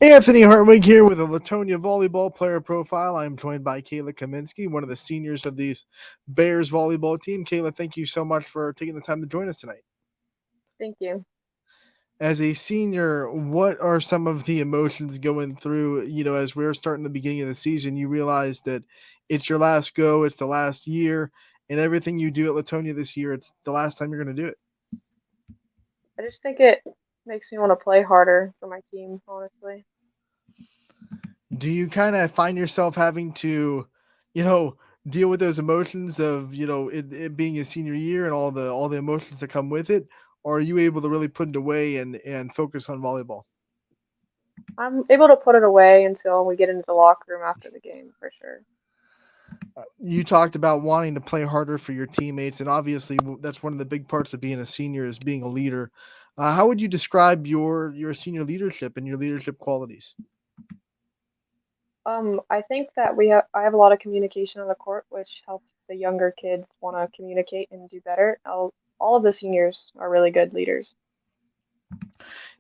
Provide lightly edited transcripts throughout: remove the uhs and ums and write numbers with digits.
Anthony Hartwig here with a Leetonia volleyball player profile. I'm joined by Kaminski, one of the seniors of the Bears volleyball team. Kayla, thank you so much for taking the time to join us tonight. Thank you. As a senior, what are some of the emotions going through, as we're starting the beginning of the season, you realize that it's your last go, it's the last year, and everything you do at Leetonia this year, it's the last time you're going to do it. I just think it makes me want to play harder for my team, honestly. Do you kind of find yourself having to, you know, deal with those emotions of, it being a senior year and all the emotions that come with it, or are you able to really put it away and focus on volleyball? I'm able to put it away until we get into the locker room after the game, for sure. You talked about wanting to play harder for your teammates, and obviously that's one of the big parts of being a senior is being a leader. How would you describe your senior leadership and your leadership qualities? I think that I have a lot of communication on the court, which helps the younger kids want to communicate and do better. All of the seniors are really good leaders.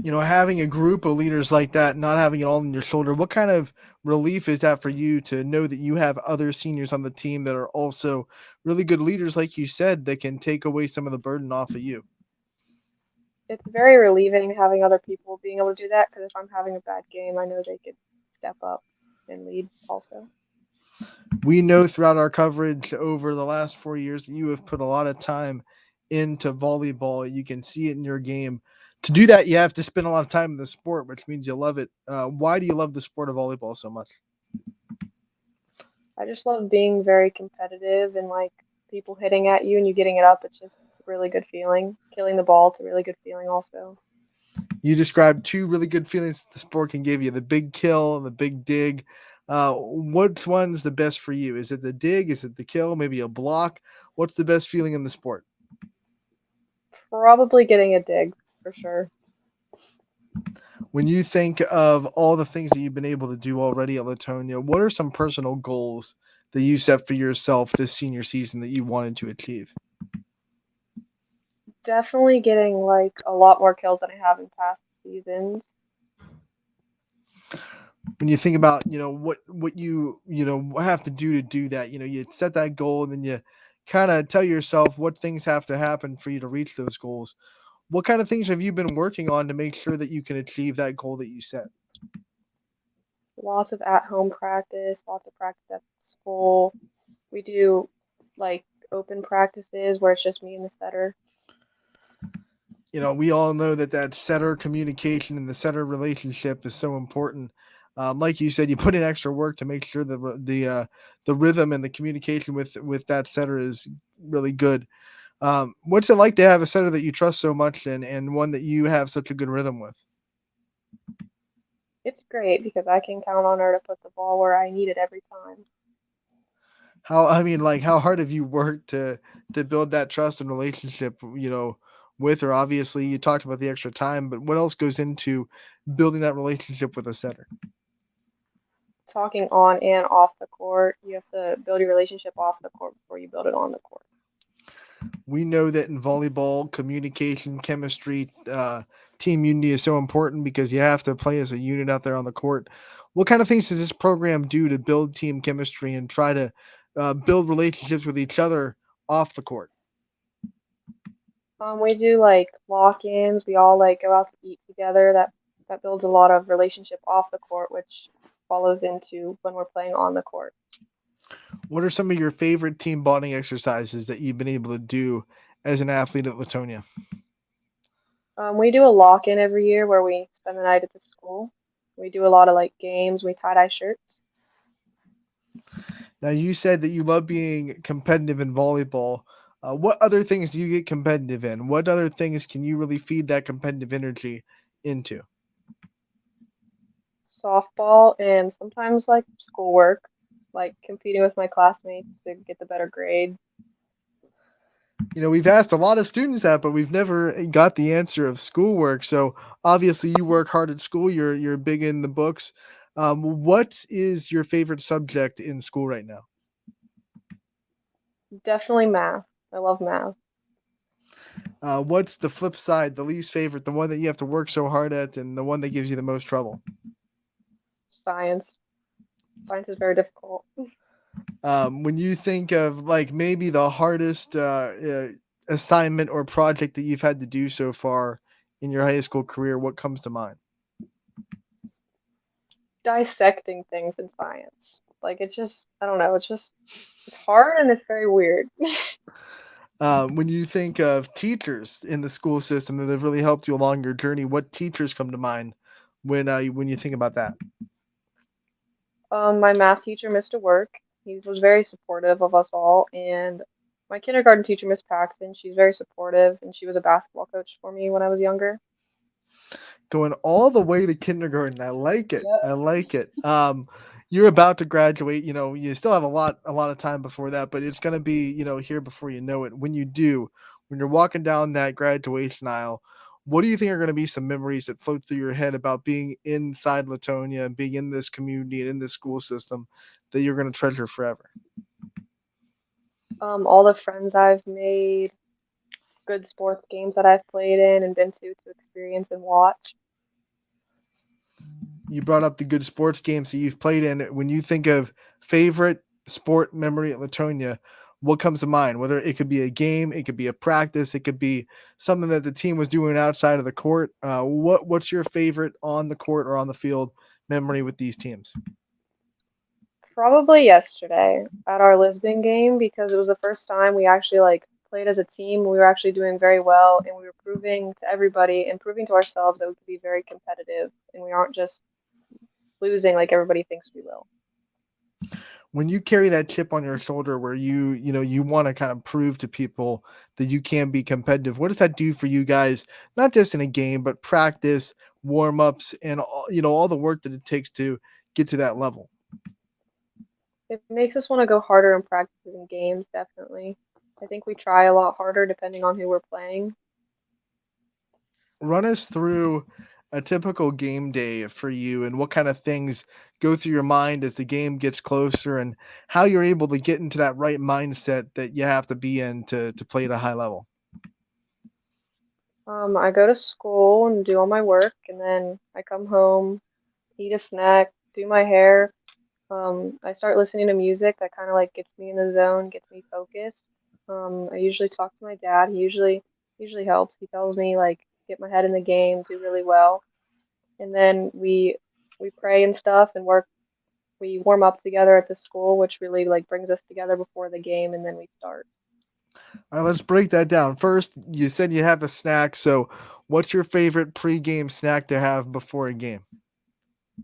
Having a group of leaders like that, not having it all on your shoulder, what kind of relief is that for you to know that you have other seniors on the team that are also really good leaders, like you said, that can take away some of the burden off of you? It's very relieving having other people being able to do that because if I'm having a bad game, I know they could step up and lead also. We know throughout our coverage over the last 4 years that you have put a lot of time into volleyball. You can see it in your game. To do that, you have to spend a lot of time in the sport, which means you love it. Why do you love the sport of volleyball so much? I just love being very competitive and like people hitting at you and you getting it up. It's just a really good feeling. Killing the ball, it's a really good feeling also. You described two really good feelings the sport can give you: the big kill and the big dig. Which one's the best for you? Is it the dig? Is it the kill? Maybe a block? What's the best feeling in the sport? Probably getting a dig for sure. When you think of all the things that you've been able to do already at Latonia, what are some personal goals that you set for yourself this senior season that you wanted to achieve? Definitely getting like a lot more kills than I have in past seasons. When you think about what you have to do that, you set that goal and then you kind of tell yourself what things have to happen for you to reach those goals. What kind of things have you been working on to make sure that you can achieve that goal that you set? Lots of at-home practice, lots of practice at school. We do like open practices where it's just me and the setter. We all know that setter communication and the setter relationship is so important. Like you said, you put in extra work to make sure the rhythm and the communication with that setter is really good. What's it like to have a setter that you trust so much and one that you have such a good rhythm with? It's great because I can count on her to put the ball where I need it every time. How hard have you worked to build that trust and relationship, with her? Obviously, you talked about the extra time, but what else goes into building that relationship with a setter? Talking on and off the court. You have to build your relationship off the court before you build it on the court. We know that in volleyball, communication, chemistry, team unity is so important because you have to play as a unit out there on the court. What kind of things does this program do to build team chemistry and try to build relationships with each other off the court? We do like lock-ins. We all like go out to eat together. That builds a lot of relationship off the court, which follows into when we're playing on the court. What are some of your favorite team bonding exercises that you've been able to do as an athlete at Latonia? We do a lock-in every year where we spend the night at the school. We do a lot of like games. We tie-dye shirts. Now, you said that you love being competitive in volleyball. What other things do you get competitive in? What other things can you really feed that competitive energy into? Softball and sometimes like schoolwork, like competing with my classmates to get the better grade. We've asked a lot of students that, but we've never got the answer of schoolwork. So obviously, you work hard at school. You're big in the books. What is your favorite subject in school right now? Definitely math. I love math. What's the flip side, the least favorite, the one that you have to work so hard at, and the one that gives you the most trouble? Science. Science is very difficult. When you think of like maybe the hardest assignment or project that you've had to do so far in your high school career, what comes to mind? Dissecting things in science. Like it's just I don't know, it's hard and it's very weird. When you think of teachers in the school system that have really helped you along your journey, what teachers come to mind when you think about that? My math teacher, Mr. Work, he was very supportive of us all, and my kindergarten teacher, Miss Paxton, she's very supportive, and she was a basketball coach for me when I was younger. Going all the way to kindergarten. I like it. Yep. I like it. You're about to graduate. You know, you still have a lot of time before that, but it's gonna be here before you know it. When you do, when you're walking down that graduation aisle, what do you think are going to be some memories that float through your head about being inside Latonia and being in this community and in this school system that you're going to treasure forever? All the friends I've made, good sports games that I've played in and been to experience and watch. You brought up the good sports games that you've played in. When you think of favorite sport memory at Latonia, what comes to mind? Whether it could be a game, it could be a practice, it could be something that the team was doing outside of the court. What's your favorite on the court or on the field memory with these teams? Probably yesterday at our Lisbon game because it was the first time we actually like played as a team. We were actually doing very well and we were proving to everybody and proving to ourselves that we could be very competitive and we aren't just losing like everybody thinks we will. When you carry that chip on your shoulder where you want to kind of prove to people that you can be competitive, what does that do for you guys, not just in a game but practice, warm-ups, and all the work that it takes to get to that level? It makes us want to go harder in practices and games, definitely. I think we try a lot harder depending on who we're playing. Run us through a typical game day for you and what kind of things go through your mind as the game gets closer and how you're able to get into that right mindset that you have to be in to play at a high level. I go to school and do all my work and then I come home, eat a snack, do my hair. I start listening to music that kind of like gets me in the zone, gets me focused. I usually talk to my dad. He usually helps. He tells me like get my head in the game, do really well, and then we pray and stuff and work. We warm up together at the school, which really like brings us together before the game, and then we start. All right, let's break that down. First, you said you have a snack. So, what's your favorite pregame snack to have before a game?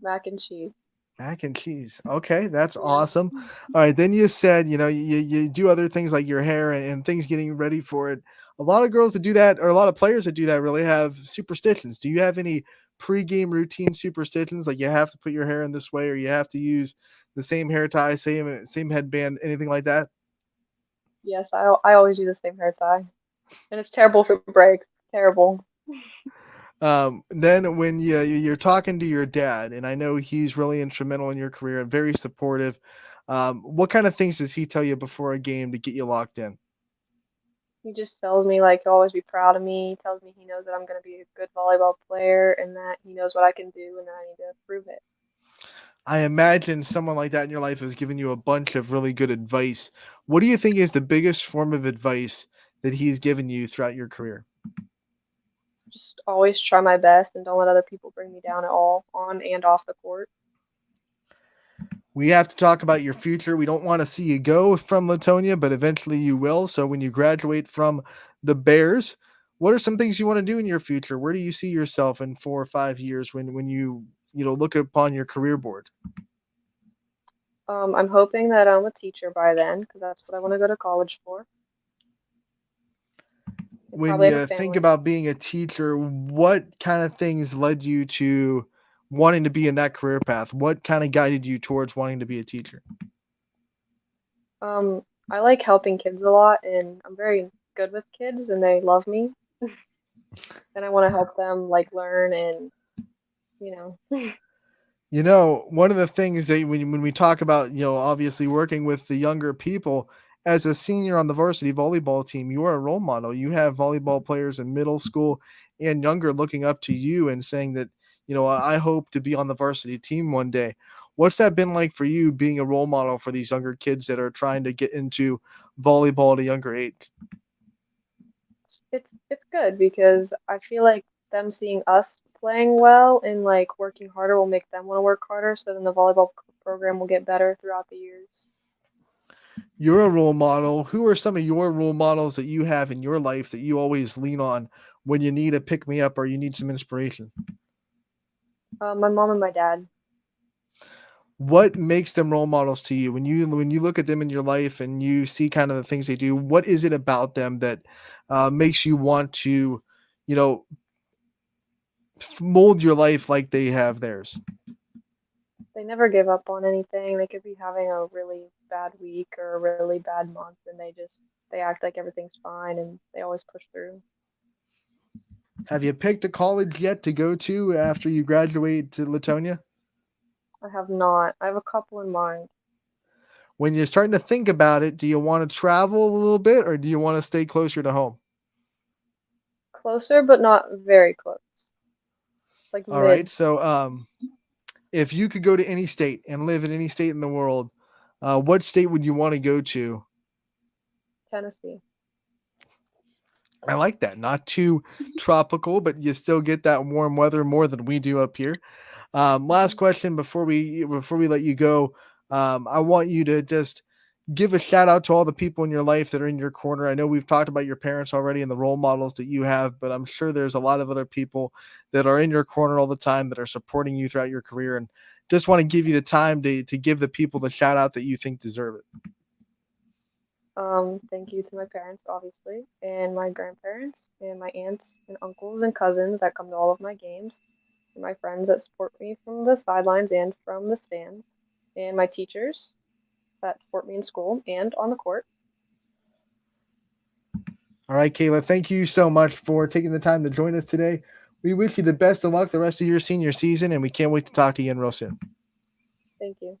Mac and cheese. Mac and cheese. Okay, that's Yeah. awesome. All right, then you said, you do other things like your hair and things getting ready for it. A lot of girls that do that, or a lot of players that do that, really have superstitions. Do you have any pregame routine superstitions, like you have to put your hair in this way, or you have to use the same hair tie, same headband, anything like that? Yes, I always do the same hair tie, and it's terrible for breaks. Terrible. Then when you're talking to your dad, and I know he's really instrumental in your career and very supportive. What kind of things does he tell you before a game to get you locked in? He just tells me like he'll always be proud of me. He tells me he knows that I'm gonna be a good volleyball player and that he knows what I can do and that I need to prove it. I imagine someone like that in your life has given you a bunch of really good advice. What do you think is the biggest form of advice that he's given you throughout your career? Just always try my best and don't let other people bring me down at all, on and off the court. We have to talk about your future. We don't want to see you go from Latonia, but eventually you will. So when you graduate from the Bears, what are some things you want to do in your future? Where do you see yourself in 4 or 5 years when you look upon your career board? I'm hoping that I'm a teacher by then because that's what I want to go to college for and When probably have a you think family. about being a teacher, what kind of things led you to wanting to be in that career path? What kind of guided you towards wanting to be a teacher? I like helping kids a lot and I'm very good with kids and they love me and I want to help them like learn and you know. One of the things that when we talk about, obviously working with the younger people, as a senior on the varsity volleyball team, you are a role model. You have volleyball players in middle school and younger looking up to you and saying that, I hope to be on the varsity team one day. What's that been like for you being a role model for these younger kids that are trying to get into volleyball at a younger age? It's good because I feel like them seeing us playing well and like working harder will make them want to work harder, so then the volleyball program will get better throughout the years. You're a role model. Who are some of your role models that you have in your life that you always lean on when you need a pick me up or you need some inspiration? My mom and my dad. What makes them role models to you when you look at them in your life and you see kind of the things they do? What is it about them that makes you want to, you know, mold your life like they have theirs? They never give up on anything. They could be having a really bad week or a really bad month, and they act like everything's fine and they always push through. Have you picked a college yet to go to after you graduate to Leetonia? I have not. I have a couple in mind. When you're starting to think about it, do you want to travel a little bit or do you want to stay closer to home? Closer, but not very close. Like All right. mid So, if you could go to any state and live in any state in the world, what state would you want to go to? Tennessee. I like that. Not too tropical, but you still get that warm weather more than we do up here. Last Hmm. question before we let you go. I want you to just give a shout out to all the people in your life that are in your corner. I know we've talked about your parents already and the role models that you have, but I'm sure there's a lot of other people that are in your corner all the time that are supporting you throughout your career. And just want to give you the time to give the people the shout out that you think deserve it. Thank you to my parents, obviously, and my grandparents, and my aunts and uncles and cousins that come to all of my games, and my friends that support me from the sidelines and from the stands, and my teachers that support me in school and on the court. All right, Kayla, thank you so much for taking the time to join us today. We wish you the best of luck the rest of your senior season, and we can't wait to talk to you again real soon. Thank you.